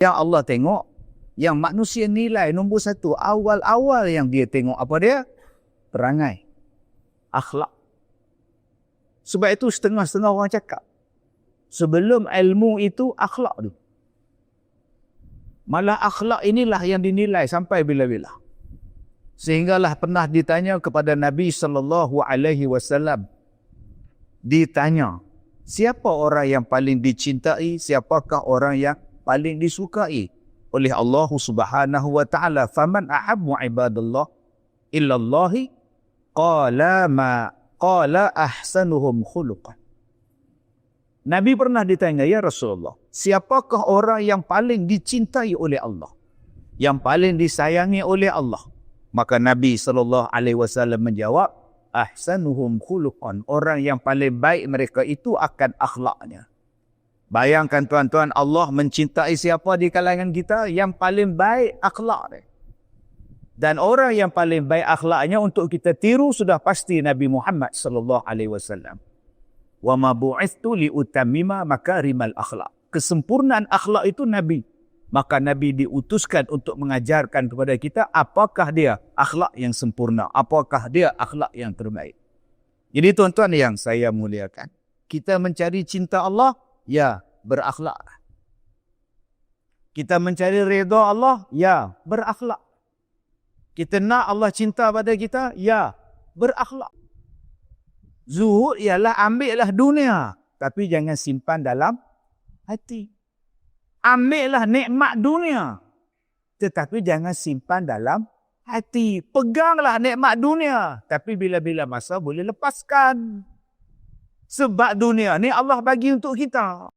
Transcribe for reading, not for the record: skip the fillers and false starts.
Yang Allah tengok, yang manusia nilai nombor satu, awal-awal yang dia tengok apa dia? Perangai, akhlak. Sebab itu setengah-setengah orang cakap, sebelum ilmu itu akhlak tu. Malah akhlak inilah yang dinilai sampai bila-bila. Sehinggalah pernah ditanya kepada Nabi SAW, ditanya, siapa orang yang paling dicintai, siapakah orang yang paling disukai oleh Allah Subhanahu wa taala? Faman ahabbu ibadallah illallahi qala ahsanuhum khuluqan. Nabi pernah ditanya, ya Rasulullah, siapakah orang yang paling dicintai oleh Allah, yang paling disayangi oleh Allah? Maka Nabi SAW menjawab, ahsanuhum khuluqan, orang yang paling baik mereka itu akan akhlaknya. Bayangkan tuan-tuan, Allah mencintai siapa di kalangan kita? Yang paling baik akhlak dia. Dan orang yang paling baik akhlaknya untuk kita tiru sudah pasti Nabi Muhammad SAW. Wa ma bu'ithtu li utammima makarimal akhlak. Kesempurnaan akhlak itu Nabi. Maka Nabi diutuskan untuk mengajarkan kepada kita apakah dia akhlak yang sempurna, apakah dia akhlak yang terbaik. Jadi tuan-tuan yang saya muliakan, kita mencari cinta Allah, ya berakhlak. Kita mencari redha Allah, ya berakhlak. Kita nak Allah cinta pada kita, ya berakhlak. Zuhud ialah ambillah dunia, tapi jangan simpan dalam hati. Ambillah nikmat dunia, tetapi jangan simpan dalam hati. Peganglah nikmat dunia, tapi bila-bila masa boleh lepaskan. Sebab dunia ni Allah bagi untuk kita.